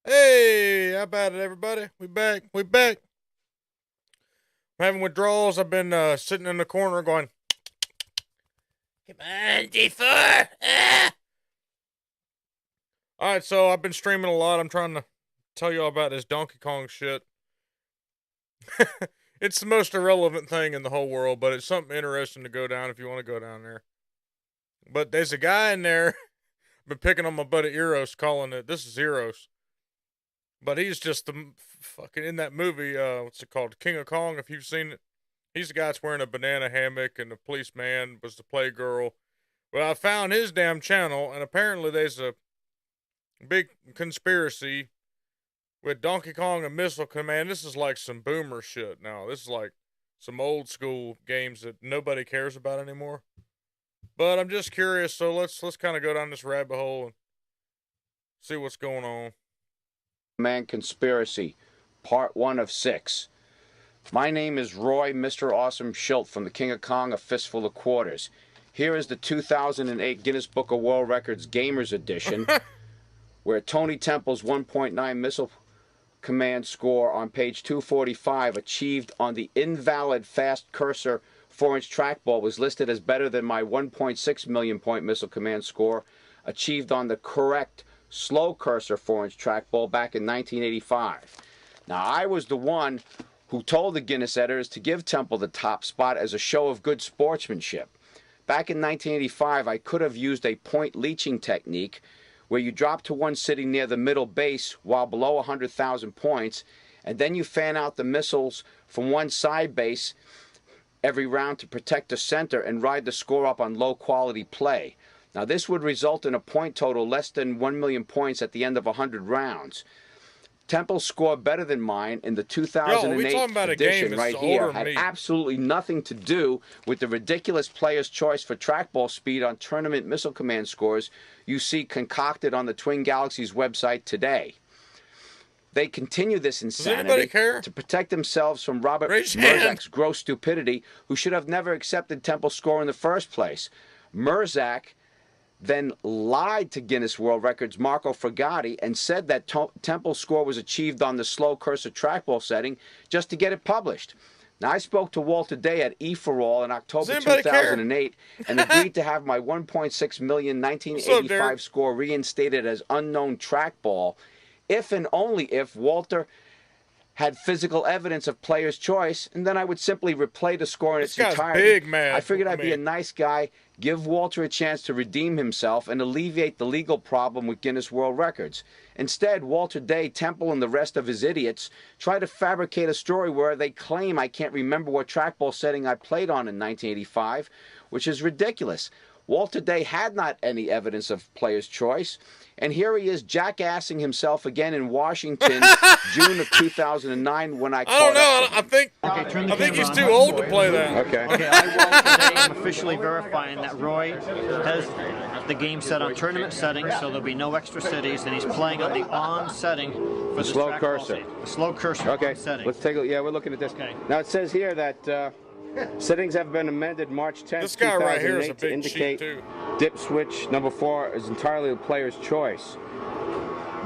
Hey, how about it, everybody? We back. We back. I'm having withdrawals. I've been sitting in the corner going, "Come on, D4." Ah! All right, so I've been streaming a lot. I'm trying to tell you all about this Donkey Kong shit. It's the most irrelevant thing in the whole world, but it's something interesting to go down if you want to go down there. But there's a guy in there. I've been picking on my buddy Eros, calling it. This is Eros. But he's just the fucking in that movie. What's it called? King of Kong. If you've seen it, he's the guy that's wearing a banana hammock, and the policeman was the playgirl. Well, I found his damn channel, and apparently there's a big conspiracy with Donkey Kong and Missile Command. This is like some boomer shit now. This is like some old school games that nobody cares about anymore. But I'm just curious, so let's kind of go down this rabbit hole and see what's going on. Man Conspiracy, Part 1 of 6. My name is Roy, Mr. Awesome Schilt from the King of Kong, A Fistful of Quarters. Here is the 2008 Guinness Book of World Records Gamers Edition, where Tony Temple's 1.9 missile command score on page 245, achieved on the invalid fast cursor 4-inch trackball, was listed as better than my 1.6 million point missile command score, achieved on the correct slow cursor 4-inch trackball back in 1985. Now, I was the one who told the Guinness editors to give Temple the top spot as a show of good sportsmanship. Back in 1985, I could have used a point leeching technique where you drop to one sitting near the middle base while below 100,000 points, and then you fan out the missiles from one side base every round to protect the center and ride the score up on low-quality play. Now, this would result in a point total less than 1 million points at the end of 100 rounds. Temple's score better than mine in the 2008 edition right here had absolutely nothing to do with the ridiculous player's choice for trackball speed on tournament missile command scores you see concocted on the Twin Galaxies website today. They continue this insanity to protect themselves from Robert Merzak's gross stupidity, who should have never accepted Temple's score in the first place. Merzak then lied to Guinness World Records Marco Fragati and said that Temple's score was achieved on the slow cursor trackball setting just to get it published. Now, I spoke to Walter Day at E4All in October 2008 and agreed to have my 1.6 million 1985 score reinstated as unknown trackball if and only if Walter had physical evidence of player's choice, and then I would simply replay the score in its entirety. Big, man. I figured I'd be a nice guy, give Walter a chance to redeem himself, and alleviate the legal problem with Guinness World Records. Instead, Walter Day, Temple, and the rest of his idiots try to fabricate a story where they claim I can't remember what trackball setting I played on in 1985, which is ridiculous. Walter Day had not any evidence of player's choice, and here he is jackassing himself again in Washington, June of 2009, when I caught up. I think he's too old to play that. Okay, I am officially verifying that Roy has the game set on tournament settings, so there'll be no extra cities, and he's playing on the on setting for the slow cursor. The slow cursor setting. Let's take a yeah. We're looking at this. Okay. Now it says here that settings have been amended March 10th, this guy 2008 right here is a big to indicate dip switch number 4 is entirely the player's choice.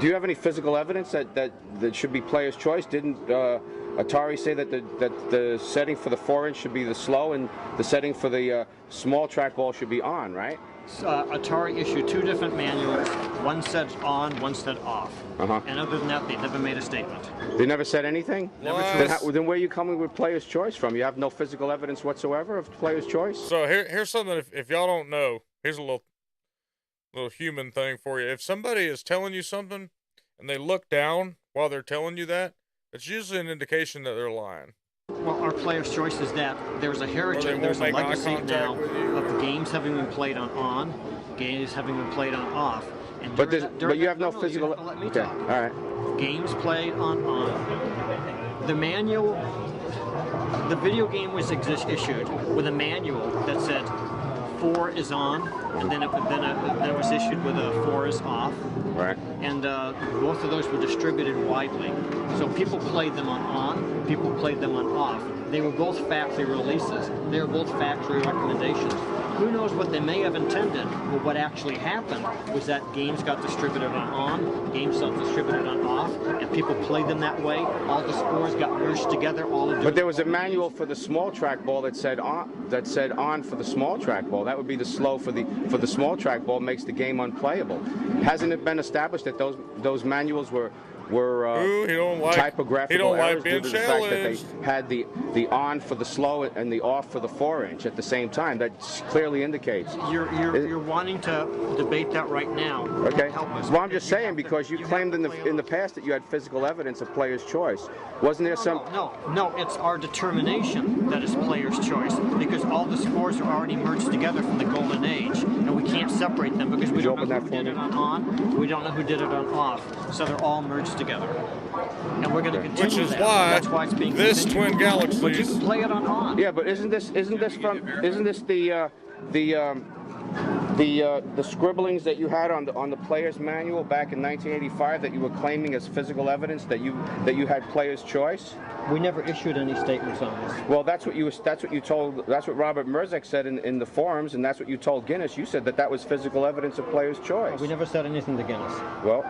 Do you have any physical evidence that should be player's choice? Didn't Atari say that the setting for the 4-inch should be the slow and the setting for the small trackball should be on, right? Atari issued 2 different manuals. One said on, one said off. And other than that, they never made a statement. They never said anything? Then where are you coming with player's choice from? You have no physical evidence whatsoever of player's choice? So here's something, if y'all don't know, here's a little human thing for you. If somebody is telling you something and they look down while they're telling you that, it's usually an indication that they're lying. Well, our player's choice is that there's a heritage, there's a legacy now of games having been played on, games having been played on off. And but you have no physical... Okay, all right. Games played on. The manual, the video game was issued with a manual that said 4 is on, and then it was issued with a 4 is off. Right. And both of those were distributed widely. So people played them on, people played them on off. They were both factory releases. They were both factory recommendations. Who knows what they may have intended, but what actually happened was that games got distributed on, games got distributed on off, and people played them that way. All the scores got merged together. But there was a manual for the small trackball that said on for the small trackball. That would be the slow for the small trackball, makes the game unplayable. Hasn't it been established that those manuals were typographical errors due to the fact that they had the on for the slow and the off for the 4-inch at the same time? That clearly indicates. You're wanting to debate that right now. Okay. Well, I'm just saying, because you claimed in the past that you had physical evidence of player's choice. Wasn't there some? No. It's our determination that is player's choice, because all the scores are already merged together from the golden age, and we can't separate them because we don't know who did it on, we don't know who did it on off. So they're all merged together, and we're going to continue. Which is that. why That's why it's being this continued. Twin Galaxies. But you can play it on. Yeah, but isn't this the scribblings that you had on the player's manual back in 1985 that you were claiming as physical evidence that you had player's choice? We never issued any statements on this. Well, that's what you told. That's what Robert Merzek said in the forums, and that's what you told Guinness. You said that was physical evidence of player's choice. We never said anything to Guinness. Well,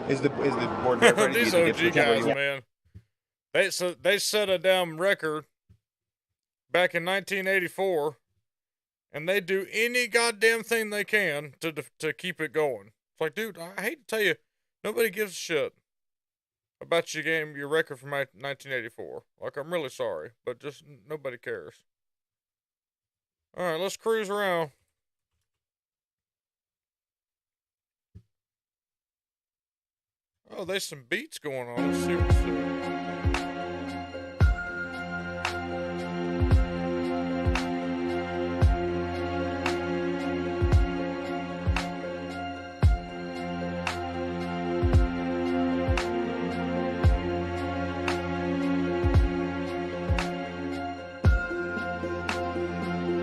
is the board ready These to OG guys, man. They set a damn record back in 1984, and they do any goddamn thing they can to keep it going. It's like, dude, I hate to tell you, nobody gives a shit about your record from 1984. Like, I'm really sorry, but just nobody cares. All right, let's cruise around. Oh, there's some beats going on. Let's see what's there.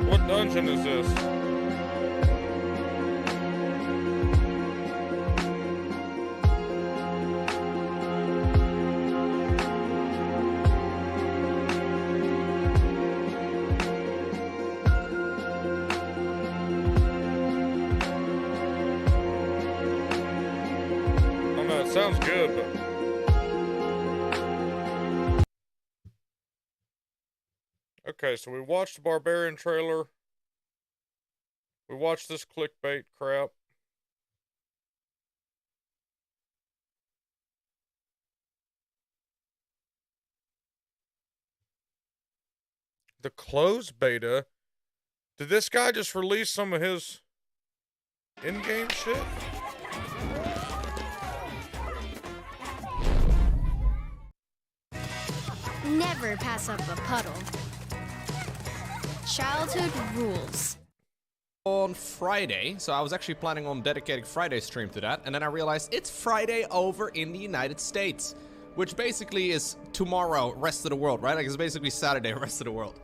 What dungeon is this? Sounds good, but okay, so we watched the Barbarian trailer. We watched this clickbait crap. The closed beta? Did this guy just release some of his in-game shit? Never pass up a puddle. Childhood rules. On Friday, so I was actually planning on dedicating Friday stream to that, and then I realized it's Friday over in the United States, which basically is tomorrow, rest of the world, right? Like, it's basically Saturday, rest of the world.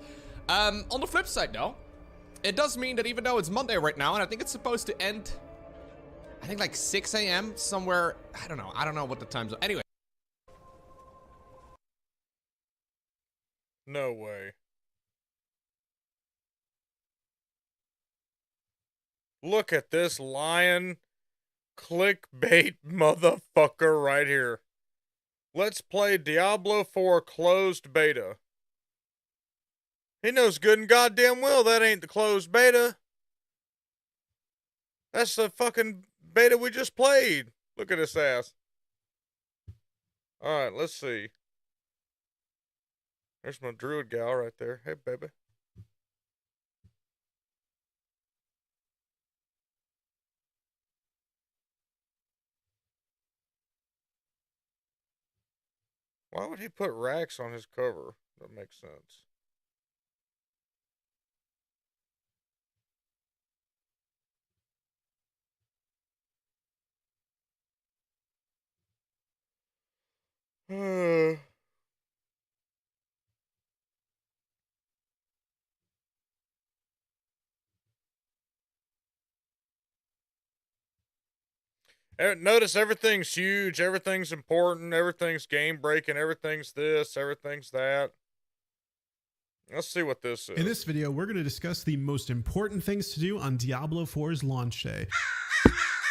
On the flip side, though, it does mean that even though it's Monday right now, and I think it's supposed to end, I think like 6 a.m. somewhere, I don't know what the time's. Anyway. No way. Look at this lion clickbait motherfucker right here. Let's play Diablo 4 closed beta. He knows good and goddamn well that ain't the closed beta. That's the fucking beta we just played. Look at this ass. Alright, let's see. There's my druid gal right there. Hey, baby. Why would he put Rax on his cover? That makes sense. Notice everything's huge, everything's important, everything's game breaking, everything's this, everything's that. Let's see what this is. In this video, we're going to discuss the most important things to do on Diablo 4's launch day.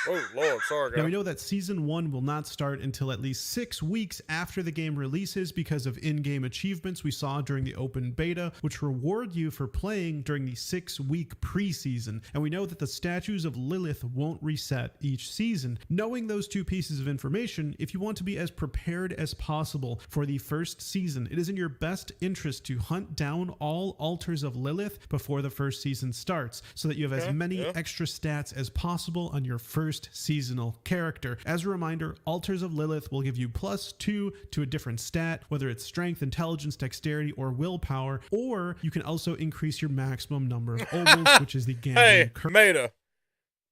Oh, Lord, sorry, guys. Now, we know that Season 1 will not start until at least 6 weeks after the game releases because of in-game achievements we saw during the open beta, which reward you for playing during the 6-week preseason. And we know that the statues of Lilith won't reset each season. Knowing those two pieces of information, if you want to be as prepared as possible for the first season, it is in your best interest to hunt down all altars of Lilith before the first season starts, so that you have as many extra stats as possible on your first seasonal character. As a reminder, altars of Lilith will give you +2 to a different stat, whether it's strength, intelligence, dexterity, or willpower, or you can also increase your maximum number of ovals, which is the gambling Hey, Meta,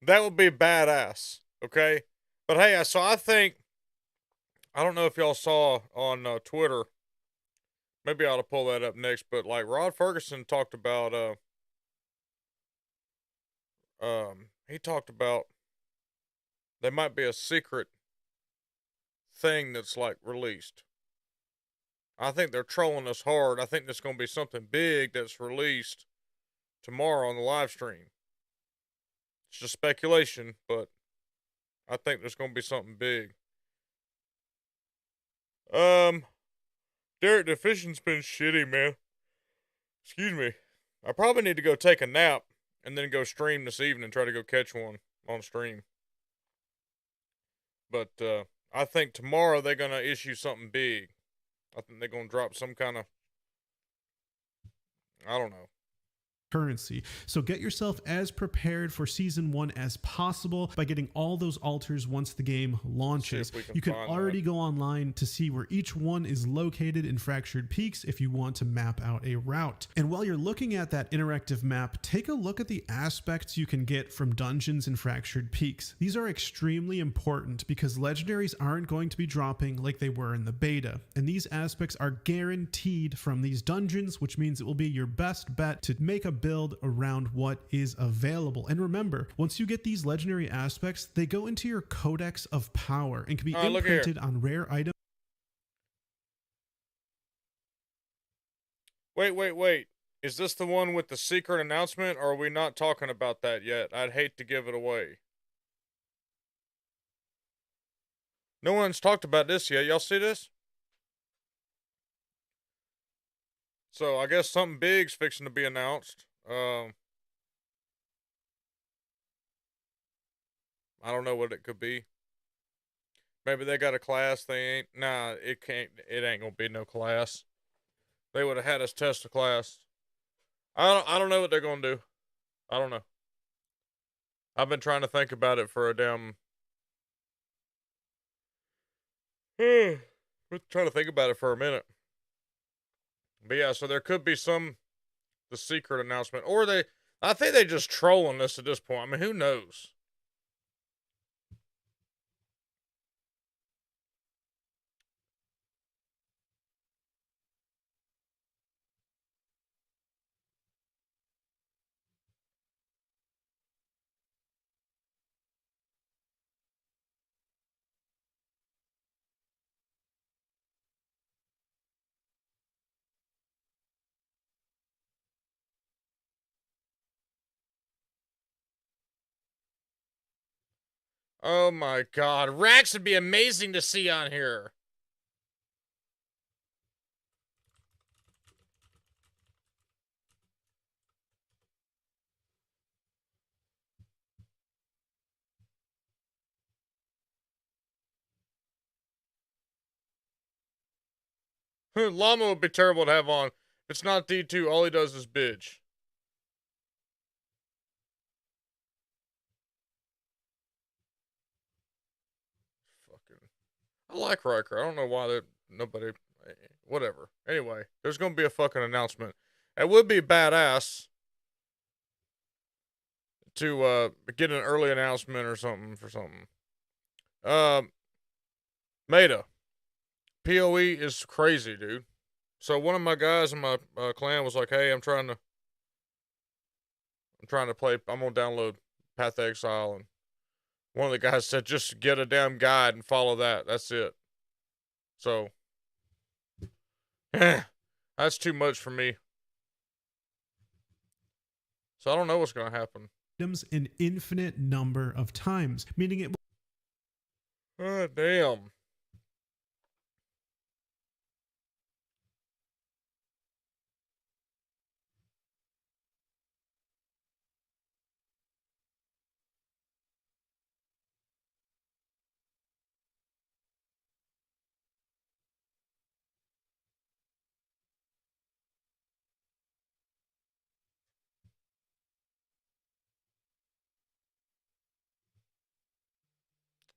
that would be badass, okay? But hey, so I don't know if y'all saw on Twitter, maybe I ought to pull that up next, but like Rod Ferguson talked about, he talked about there might be a secret thing that's like released. I think they're trolling us hard. I think there's going to be something big that's released tomorrow on the live stream. It's just speculation, but I think there's going to be something big. Derek, the fishing's been shitty, man. Excuse me. I probably need to go take a nap and then go stream this evening and try to go catch one on stream. But I think tomorrow they're going to issue something big. I think they're going to drop some kind of, I don't know. Currency. So get yourself as prepared for Season 1 as possible by getting all those altars once the game launches. You can already go online to see where each one is located in Fractured Peaks if you want to map out a route. And while you're looking at that interactive map, take a look at the aspects you can get from dungeons in Fractured Peaks. These are extremely important because legendaries aren't going to be dropping like they were in the beta. And these aspects are guaranteed from these dungeons, which means it will be your best bet to make a build around what is available. And remember, once you get these legendary aspects, they go into your Codex of Power and can be imprinted on rare items. Wait. Is this the one with the secret announcement, or are we not talking about that yet? I'd hate to give it away. No one's talked about this yet. Y'all see this? So I guess something big's fixing to be announced. I don't know what it could be. Maybe they got a class they ain't. Nah, it ain't gonna be no class. They would have had us test a class. I don't know what they're gonna do. I don't know. I've been trying to think about it for a damn. Been trying to think about it for a minute. But yeah, so there could be the secret announcement, or I think they just trolling us at this point. I mean, who knows? Oh my God, Rax would be amazing to see on here. Llama would be terrible to have on. If it's not D2, all he does is bitch. I like Riker. I don't know why nobody, whatever. Anyway, there's going to be a fucking announcement. It would be badass to get an early announcement or something for something. Meta. PoE is crazy, dude. So one of my guys in my clan was like, hey, I'm trying to play, I'm going to download Path of Exile, and one of the guys said, just get a damn guide and follow that. That's it. So, that's too much for me. So I don't know what's going to happen. items an infinite number of times, meaning it Oh, damn.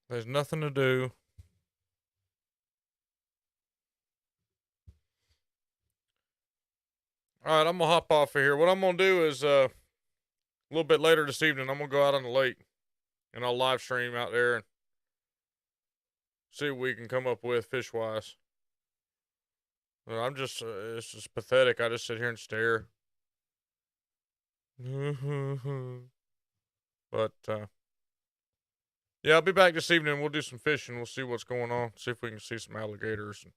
There's nothing to do. All right, I'm going to hop off of here. What I'm going to do is a little bit later this evening, I'm going to go out on the lake and I'll live stream out there and see what we can come up with fish-wise. I'm just, it's just pathetic. I just sit here and stare. But, yeah, I'll be back this evening. We'll do some fishing. We'll see what's going on. See if we can see some alligators and